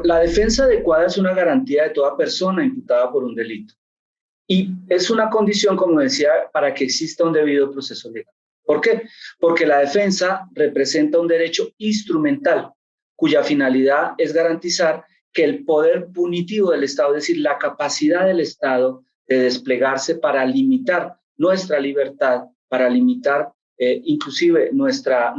La defensa adecuada es una garantía de toda persona imputada por un delito. Y es una condición, como decía, para que exista un debido proceso legal. ¿Por qué? Porque la defensa representa un derecho instrumental, cuya finalidad es garantizar que el poder punitivo del Estado, es decir, la capacidad del Estado de desplegarse para limitar nuestra libertad, para limitar inclusive nuestra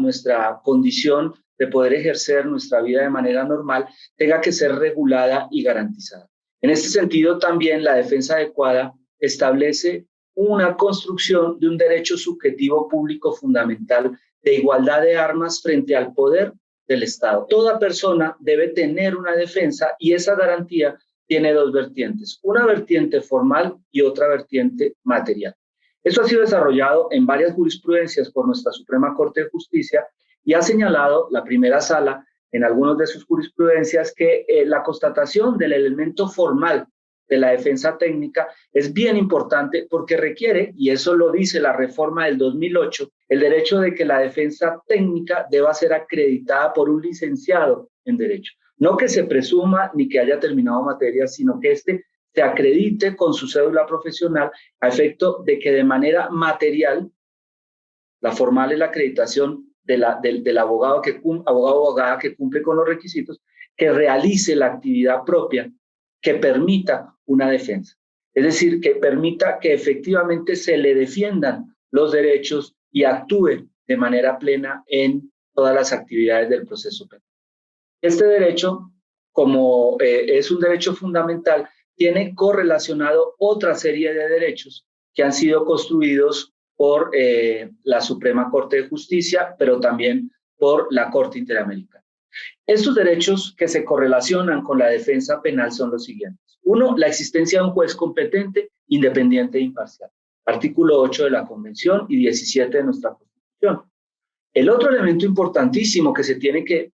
condición de poder ejercer nuestra vida de manera normal, tenga que ser regulada y garantizada. En este sentido, también la defensa adecuada establece una construcción de un derecho subjetivo público fundamental de igualdad de armas frente al poder del Estado. Toda persona debe tener una defensa y esa garantía tiene dos vertientes, una vertiente formal y otra vertiente material. Esto ha sido desarrollado en varias jurisprudencias por nuestra Suprema Corte de Justicia y ha señalado la primera sala en algunas de sus jurisprudencias que la constatación del elemento formal de la defensa técnica es bien importante porque requiere, y eso lo dice la reforma del 2008, el derecho de que la defensa técnica deba ser acreditada por un licenciado en Derecho. No que se presuma ni que haya terminado materia, sino que éste se acredite con su cédula profesional a efecto de que de manera material, la formal es la acreditación del abogado o abogada que cumple con los requisitos, que realice la actividad propia que permita una defensa. Es decir, que permita que efectivamente se le defiendan los derechos y actúe de manera plena en todas las actividades del proceso penal. Este derecho, como es un derecho fundamental, tiene correlacionado otra serie de derechos que han sido construidos por la Suprema Corte de Justicia, pero también por la Corte Interamericana. Estos derechos que se correlacionan con la defensa penal son los siguientes. Uno, la existencia de un juez competente, independiente e imparcial. Artículo 8 de la Convención y 17 de nuestra Constitución. El otro elemento importantísimo que se tiene que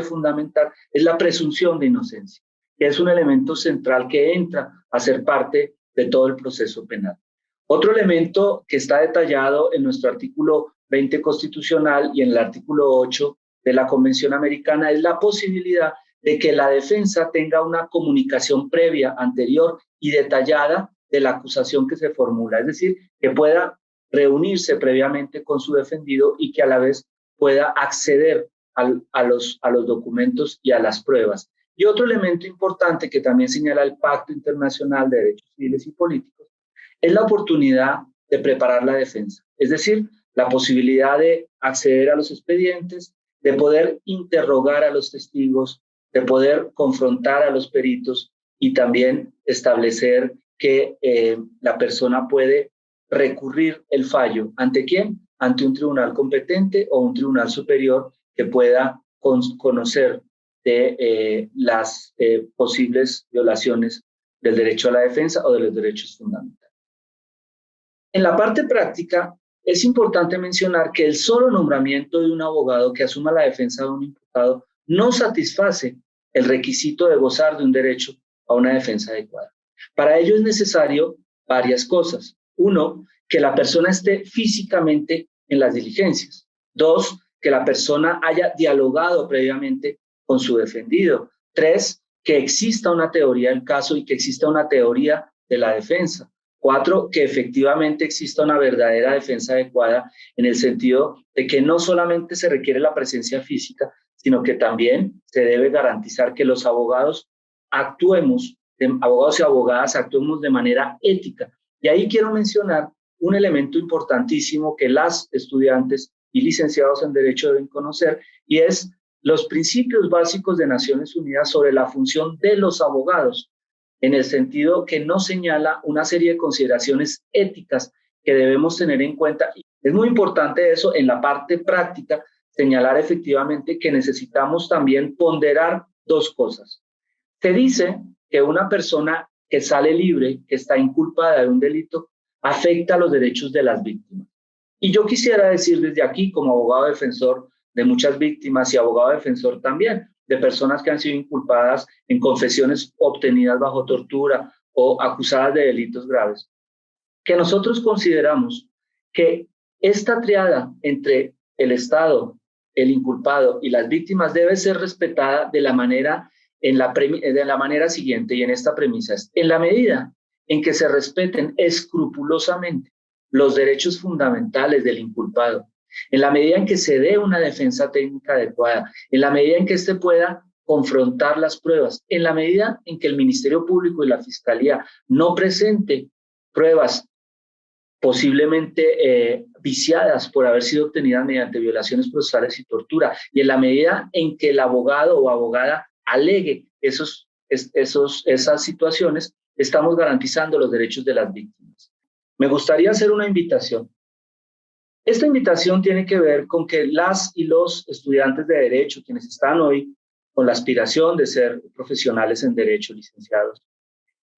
fundamentar es la presunción de inocencia, que es un elemento central que entra a ser parte de todo el proceso penal. Otro elemento que está detallado en nuestro artículo 20 constitucional y en el artículo 8 de la Convención Americana es la posibilidad de que la defensa tenga una comunicación previa, anterior y detallada de la acusación que se formula, es decir, que pueda reunirse previamente con su defendido y que a la vez pueda acceder a los documentos y a las pruebas. Y otro elemento importante que también señala el Pacto Internacional de Derechos Civiles y Políticos es la oportunidad de preparar la defensa, es decir, la posibilidad de acceder a los expedientes, de poder interrogar a los testigos, de poder confrontar a los peritos y también establecer que la persona puede recurrir el fallo. ¿Ante quién? Ante un tribunal competente o un tribunal superior que pueda conocer de las posibles violaciones del derecho a la defensa o de los derechos fundamentales. En la parte práctica, es importante mencionar que el solo nombramiento de un abogado que asuma la defensa de un imputado no satisface el requisito de gozar de un derecho a una defensa adecuada. Para ello es necesario varias cosas. Uno, que la persona esté físicamente en las diligencias. Dos, que la persona haya dialogado previamente con su defendido. Tres, que exista una teoría del caso y que exista una teoría de la defensa. Cuatro, que efectivamente exista una verdadera defensa adecuada en el sentido de que no solamente se requiere la presencia física, sino que también se debe garantizar que los abogados abogados y abogadas actuemos de manera ética. Y ahí quiero mencionar un elemento importantísimo que las estudiantes y licenciados en Derecho deben conocer, y es los principios básicos de Naciones Unidas sobre la función de los abogados, en el sentido que no señala una serie de consideraciones éticas que debemos tener en cuenta. Es muy importante eso en la parte práctica, señalar efectivamente que necesitamos también ponderar dos cosas. Se dice que una persona que sale libre, que está inculpada de un delito, afecta los derechos de las víctimas. Y yo quisiera decir desde aquí, como abogado defensor de muchas víctimas y abogado defensor también, de personas que han sido inculpadas en confesiones obtenidas bajo tortura o acusadas de delitos graves, que nosotros consideramos que esta triada entre el Estado, el inculpado y las víctimas debe ser respetada de la manera, de la manera siguiente, y en esta premisa es, en la medida en que se respeten escrupulosamente los derechos fundamentales del inculpado, en la medida en que se dé una defensa técnica adecuada, en la medida en que éste pueda confrontar las pruebas, en la medida en que el Ministerio Público y la Fiscalía no presente pruebas posiblemente viciadas por haber sido obtenidas mediante violaciones procesales y tortura, y en la medida en que el abogado o abogada alegue esas situaciones, estamos garantizando los derechos de las víctimas. Me gustaría hacer una invitación. Esta invitación tiene que ver con que las y los estudiantes de Derecho, quienes están hoy con la aspiración de ser profesionales en Derecho, licenciados,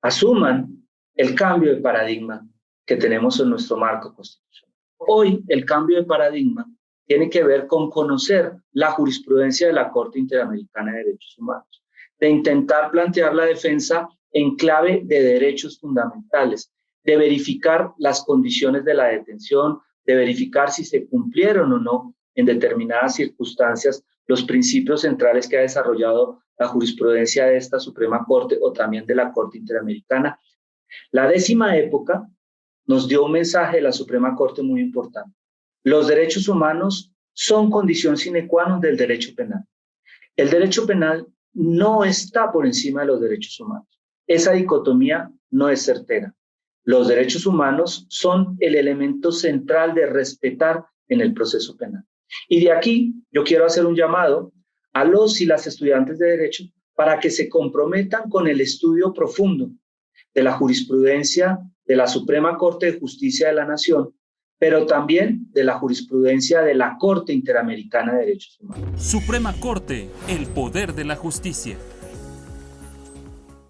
asuman el cambio de paradigma que tenemos en nuestro marco constitucional. Hoy el cambio de paradigma tiene que ver con conocer la jurisprudencia de la Corte Interamericana de Derechos Humanos, de intentar plantear la defensa en clave de derechos fundamentales, de verificar las condiciones de la detención, de verificar si se cumplieron o no en determinadas circunstancias los principios centrales que ha desarrollado la jurisprudencia de esta Suprema Corte o también de la Corte Interamericana. La 10ª época nos dio un mensaje de la Suprema Corte muy importante. Los derechos humanos son condición sine qua non del derecho penal. El derecho penal no está por encima de los derechos humanos. Esa dicotomía no es certera. Los derechos humanos son el elemento central de respetar en el proceso penal. Y de aquí yo quiero hacer un llamado a los y las estudiantes de Derecho para que se comprometan con el estudio profundo de la jurisprudencia de la Suprema Corte de Justicia de la Nación, pero también de la jurisprudencia de la Corte Interamericana de Derechos Humanos. Suprema Corte, el poder de la justicia.